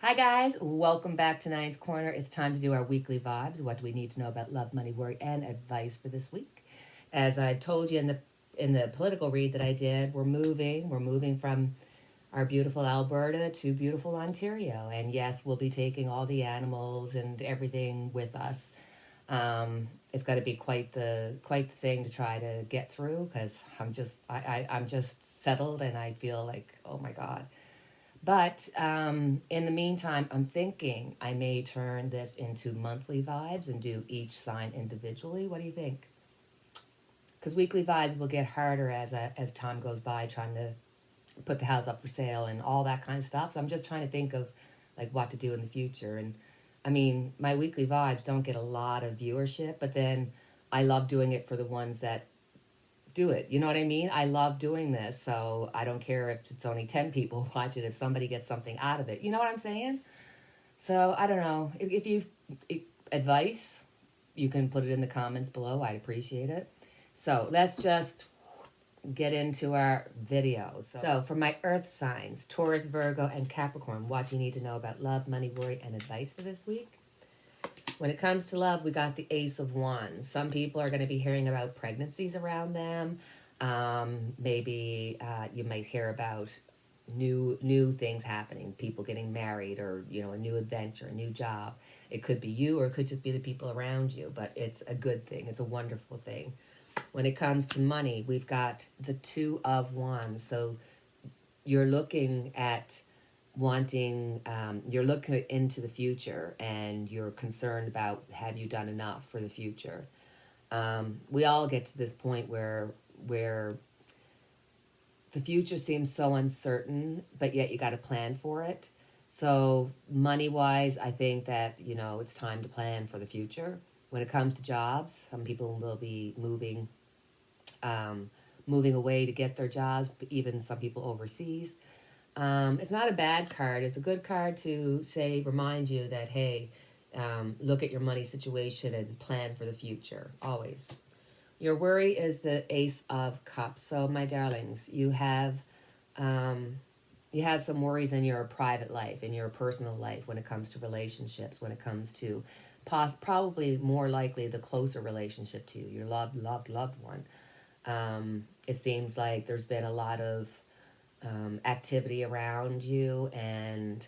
Hi guys, welcome back to Nine's Corner. It's time to do our weekly vibes. What do we need to know about love, money, work, and advice for this week? As I told you in the political read that I did, we're moving. We're moving from our beautiful Alberta to beautiful Ontario, and yes, we'll be taking all the animals and everything with us. It's got to be quite the thing to try to get through because I'm just settled and I feel like, oh my god. But in the meantime, I'm thinking I may turn this into monthly vibes and do each sign individually. What do you think? Because weekly vibes will get harder as time goes by, trying to put the house up for sale and all that kind of stuff. So I'm just trying to think of like what to do in the future. And I mean, my weekly vibes don't get a lot of viewership, but then I love doing it for the ones that do it. You know what I mean? I love doing this, so I don't care if it's only 10 people watch it, if somebody gets something out of it. You know what I'm saying? So I don't know. If you advice, you can put it in the comments below. I'd appreciate it. So let's just get into our video. So for my earth signs, Taurus, Virgo, and Capricorn, what do you need to know about love, money, worry, and advice for this week? When it comes to love, we got the Ace of Wands. Some people are going to be hearing about pregnancies around them. Maybe you might hear about new things happening, people getting married, or a new adventure, a new job. It could be you, or it could just be the people around you. But it's a good thing. It's a wonderful thing. When it comes to money, we've got the Two of Wands. So you're looking at you're looking into the future and you're concerned about, have you done enough for the future? We all get to this point where the future seems so uncertain, but yet you got to plan for it. So money wise, I think that it's time to plan for the future. When it comes to jobs, some people will be moving away to get their jobs, even some people overseas. It's not a bad card. It's a good card to say, remind you that, hey, look at your money situation and plan for the future, always. Your worry is the Ace of Cups. So, my darlings, you have some worries in your private life, in your personal life, when it comes to relationships, when it comes to probably more likely the closer relationship to you, your loved one. It seems like there's been a lot of activity around you, and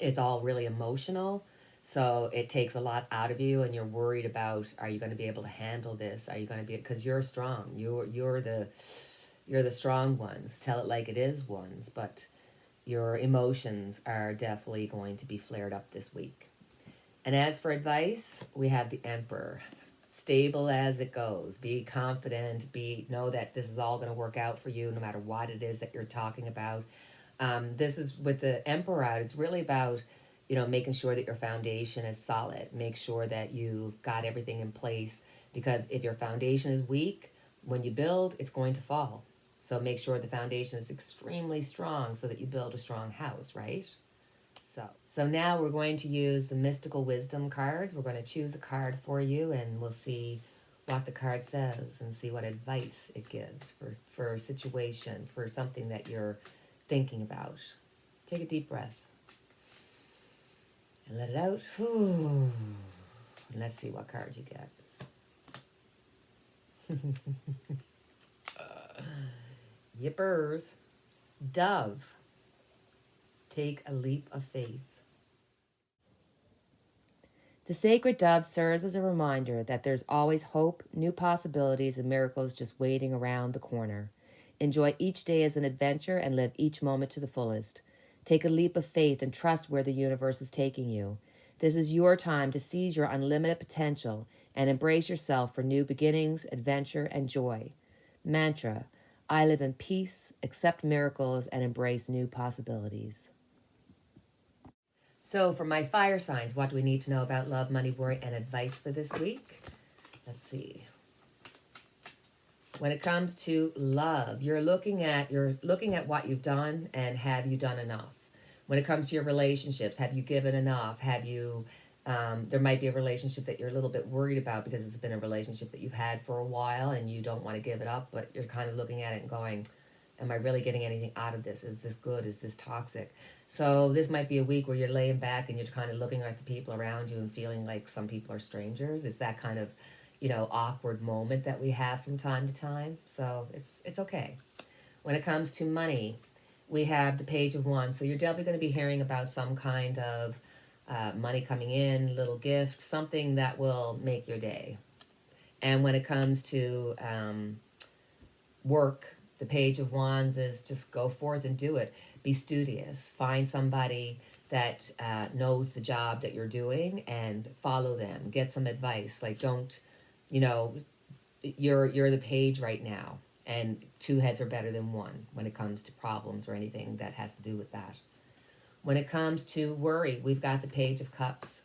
it's all really emotional. So it takes a lot out of you, and you're worried about, are you going to be able to handle this? Are you going to be, because you're strong. You're the strong ones. Tell it like it is ones, but your emotions are definitely going to be flared up this week. And as for advice, we have the Emperor. Stable as it goes. Be confident. Know that this is all going to work out for you, no matter what it is that you're talking about. This is with the Emperor out. It's really about making sure that your foundation is solid. Make sure that you've got everything in place, because if your foundation is weak, when you build, it's going to fall. So make sure the foundation is extremely strong so that you build a strong house, right? So now we're going to use the mystical wisdom cards. We're going to choose a card for you, and we'll see what the card says and see what advice it gives for a situation, for something that you're thinking about. Take a deep breath and let it out. And let's see what card you get. Yippers. Dove. Take a leap of faith. The sacred dove serves as a reminder that there's always hope, new possibilities, and miracles just waiting around the corner. Enjoy each day as an adventure and live each moment to the fullest. Take a leap of faith and trust where the universe is taking you. This is your time to seize your unlimited potential and embrace yourself for new beginnings, adventure, and joy. Mantra: I live in peace, accept miracles, and embrace new possibilities. So for my fire signs, what do we need to know about love, money, worry, and advice for this week? Let's see. When it comes to love, you're looking at what you've done, and have you done enough? When it comes to your relationships, have you given enough? Have you there might be a relationship that you're a little bit worried about because it's been a relationship that you've had for a while and you don't want to give it up, but you're kind of looking at it and going, Am I really getting anything out of this? Is this good? Is this toxic? So this might be a week where you're laying back and you're kind of looking at the people around you and feeling like some people are strangers. It's that kind of, awkward moment that we have from time to time. So it's okay. When it comes to money, we have the Page of Wands. So you're definitely going to be hearing about some kind of money coming in, little gift, something that will make your day. And when it comes to work, the Page of Wands is just go forth and do it. Be studious. Find somebody that knows the job that you're doing and follow them. Get some advice. Like, don't, you're the page right now, and two heads are better than one when it comes to problems or anything that has to do with that. When it comes to worry, we've got the Page of Cups.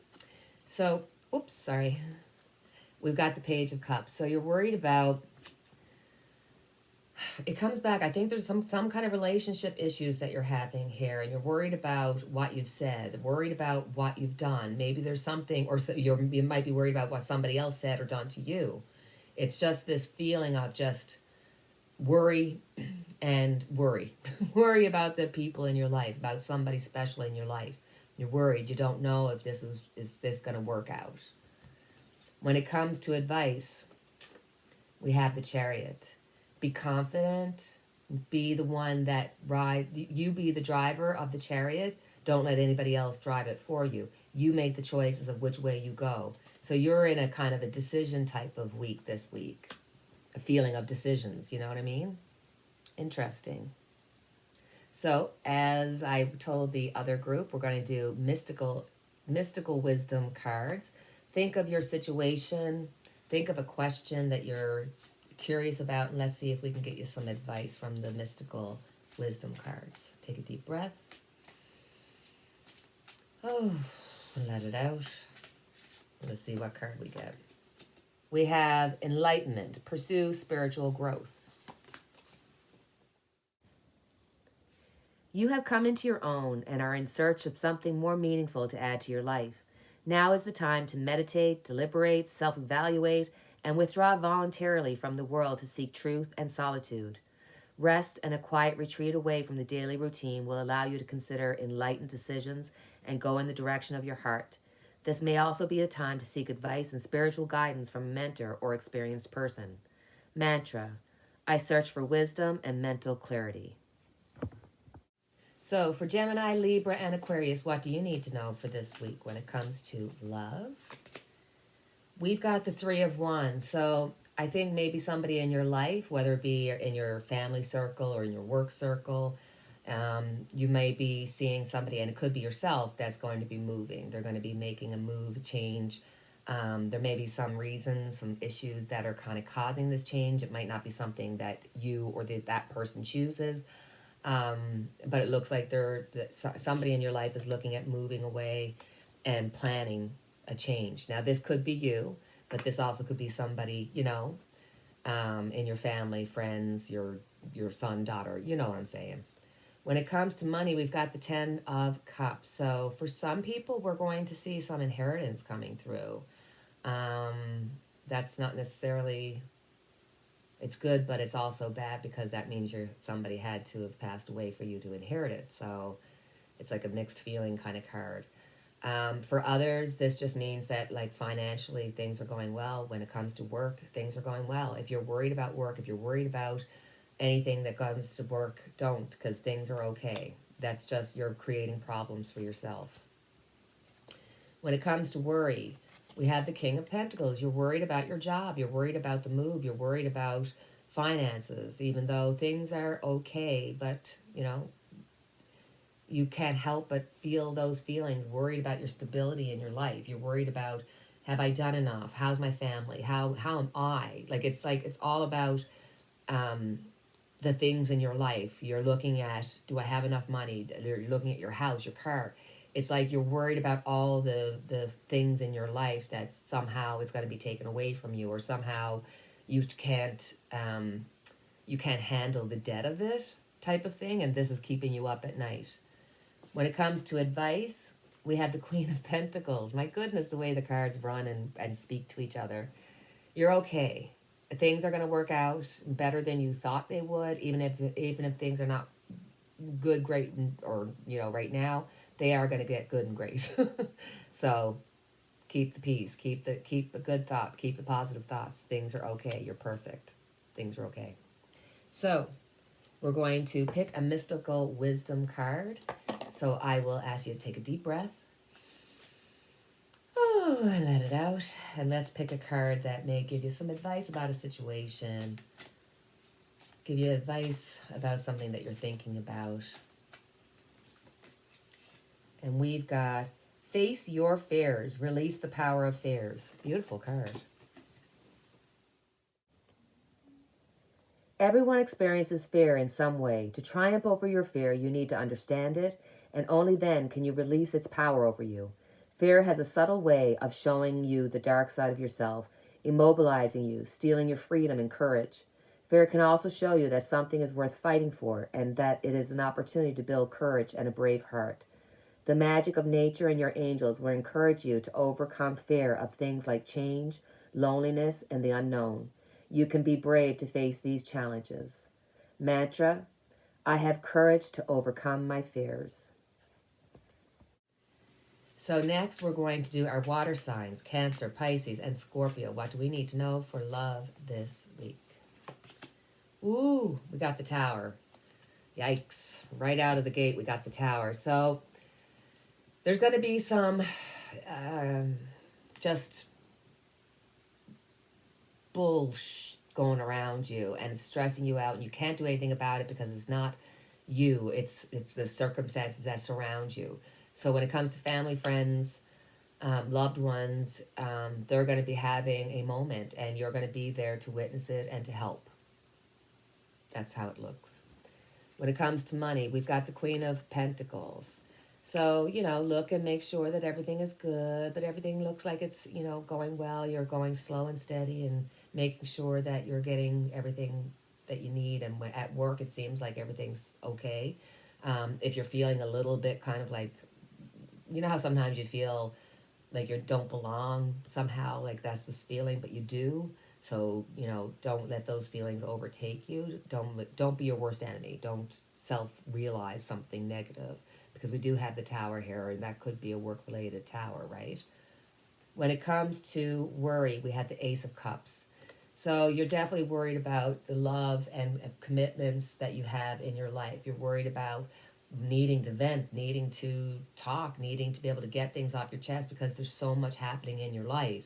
So, oops, sorry. We've got the Page of Cups. So you're worried about, it comes back, I think there's some kind of relationship issues that you're having here, and you're worried about what you've said, worried about what you've done. Maybe there's something, or you might be worried about what somebody else said or done to you. It's just this feeling of just worry and worry. Worry about the people in your life, about somebody special in your life. You're worried. You don't know if this is this going to work out. When it comes to advice, we have the Chariot. Be confident. Be the one that you be the driver of the chariot. Don't let anybody else drive it for you. You make the choices of which way you go. So you're in a kind of a decision type of week this week. A feeling of decisions, you know what I mean? Interesting. So as I told the other group, we're going to do mystical wisdom cards. Think of your situation. Think of a question that you're curious about, and let's see if we can get you some advice from the mystical wisdom cards. Take a deep breath. Oh, and let it out. Let's see what card we get. We have enlightenment. Pursue spiritual growth. You have come into your own and are in search of something more meaningful to add to your life. Now is the time to meditate, deliberate, self-evaluate, and withdraw voluntarily from the world to seek truth and solitude. Rest and a quiet retreat away from the daily routine will allow you to consider enlightened decisions and go in the direction of your heart. This may also be a time to seek advice and spiritual guidance from a mentor or experienced person. Mantra: I search for wisdom and mental clarity. So for Gemini, Libra, and Aquarius, what do you need to know for this week when it comes to love? We've got the Three of Wands. So I think maybe somebody in your life, whether it be in your family circle or in your work circle, you may be seeing somebody, and it could be yourself, that's going to be moving. They're going to be making a move, a change. There may be some reasons, some issues that are kind of causing this change. It might not be something that you or that person chooses. But it looks like somebody in your life is looking at moving away and planning a change. Now, this could be you, but this also could be somebody, in your family, friends, your son, daughter, you know what I'm saying. When it comes to money, we've got the Ten of Cups. So for some people, we're going to see some inheritance coming through. That's not necessarily, it's good, but it's also bad because that means somebody had to have passed away for you to inherit it. So it's like a mixed feeling kind of card. For others, this just means that, like, financially things are going well. When it comes to work, things are going well. If you're worried about work, if you're worried about anything that comes to work, don't, because things are okay. That's just you're creating problems for yourself. When it comes to worry, we have the King of Pentacles. You're worried about your job. You're worried about the move. You're worried about finances, even though things are okay. But, you can't help but feel those feelings, worried about your stability in your life. You're worried about, have I done enough? How's my family? How am I? It's all about the things in your life. You're looking at, do I have enough money? You're looking at your house, your car. It's like you're worried about all the things in your life that somehow it's going to be taken away from you, or somehow you can't handle the debt of it, type of thing, and this is keeping you up at night. When it comes to advice, we have the Queen of Pentacles. My goodness, the way the cards run and speak to each other. You're okay. things are going to work out better than you thought they would, even if things are not good, great, or right now, they are going to get good and great. So keep the peace, keep a good thought, keep the positive thoughts. Things are okay. You're perfect. Things are okay. So we're going to pick a mystical wisdom card. So I will ask you to take a deep breath. Oh, and let it out. And let's pick a card that may give you some advice about a situation, give you advice about something that you're thinking about. And we've got Face Your Fears, Release the Power of Fears. Beautiful card. Everyone experiences fear in some way. To triumph over your fear, you need to understand it, and only then can you release its power over you. Fear has a subtle way of showing you the dark side of yourself, immobilizing you, stealing your freedom and courage. Fear can also show you that something is worth fighting for, and that it is an opportunity to build courage and a brave heart. The magic of nature and your angels will encourage you to overcome fear of things like change, loneliness, and the unknown. You can be brave to face these challenges. Mantra: I have courage to overcome my fears. So next we're going to do our water signs, Cancer, Pisces, and Scorpio. What do we need to know for love this week? Ooh, we got the Tower. Yikes. Right out of the gate, we got the Tower. So there's going to be some just bullshit going around you, and it's stressing you out, and you can't do anything about it because it's not you. It's the circumstances that surround you. So when it comes to family, friends, loved ones, they're going to be having a moment, and you're going to be there to witness it and to help. That's how it looks. When it comes to money, we've got the Queen of Pentacles. So, look and make sure that everything is good, but everything looks like it's, going well. You're going slow and steady and making sure that you're getting everything that you need. And at work, it seems like everything's okay. If you're feeling a little bit kind of like, how sometimes you feel like you don't belong somehow, like that's this feeling, but you do. So, don't let those feelings overtake you. Don't be your worst enemy. Don't self-realize something negative, because we do have the Tower here, and that could be a work-related tower, right? When it comes to worry, we have the Ace of Cups. So you're definitely worried about the love and commitments that you have in your life. You're worried about needing to vent, needing to talk, needing to be able to get things off your chest, because there's so much happening in your life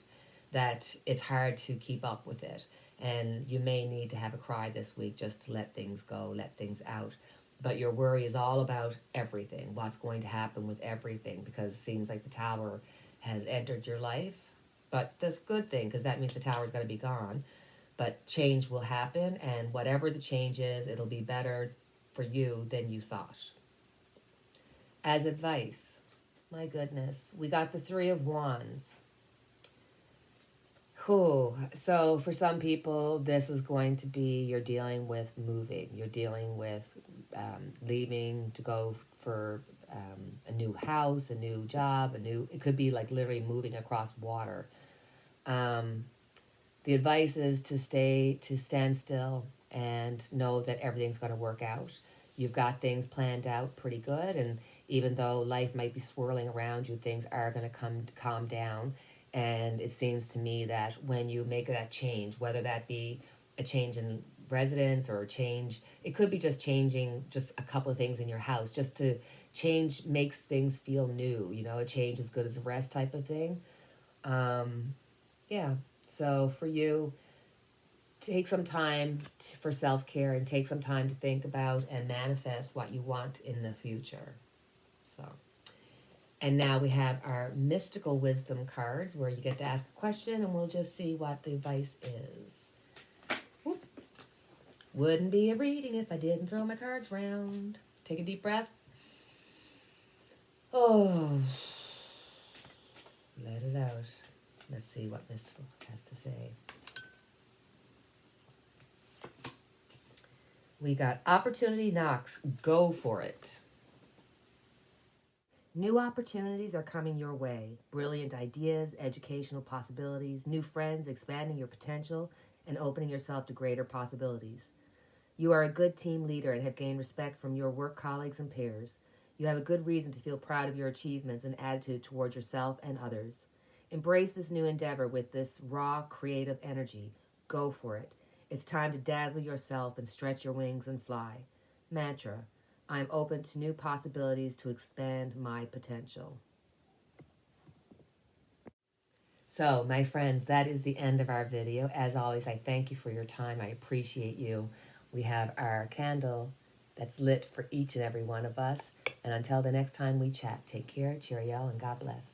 that it's hard to keep up with it. And you may need to have a cry this week just to let things go, let things out. But your worry is all about everything, what's going to happen with everything, because it seems like the Tower has entered your life. But that's a good thing, because that means the Tower is going to be gone. But change will happen, and whatever the change is, it'll be better for you than you thought. As advice, my goodness, we got the Three of Wands. Cool. So for some people, this is going to be, you're dealing with moving. You're dealing with leaving to go for a new house, a new job, it could be like literally moving across water. The advice is to stand still and know that everything's going to work out. You've got things planned out pretty good, and even though life might be swirling around you, things are going to calm down. And it seems to me that when you make that change, whether that be a change in residence or a change, it could be just changing just a couple of things in your house, just to change makes things feel new. A change is good as a rest type of thing. Yeah. So for you, take some time for self-care, and take some time to think about and manifest what you want in the future. So, and now we have our mystical wisdom cards, where you get to ask a question and we'll just see what the advice is. Whoop. Wouldn't be a reading if I didn't throw my cards around. Take a deep breath. Oh, let it out. Let's see what mystical has to say. We got opportunity knocks. Go for it. New opportunities are coming your way. Brilliant ideas, educational possibilities, new friends, expanding your potential, and opening yourself to greater possibilities. You are a good team leader and have gained respect from your work colleagues and peers. You have a good reason to feel proud of your achievements and attitude toward yourself and others. Embrace this new endeavor with this raw, creative energy. Go for it. It's time to dazzle yourself and stretch your wings and fly. Mantra: I am open to new possibilities to expand my potential. So, my friends, that is the end of our video. As always, I thank you for your time. I appreciate you. We have our candle that's lit for each and every one of us. And until the next time we chat, take care, cheerio, and God bless.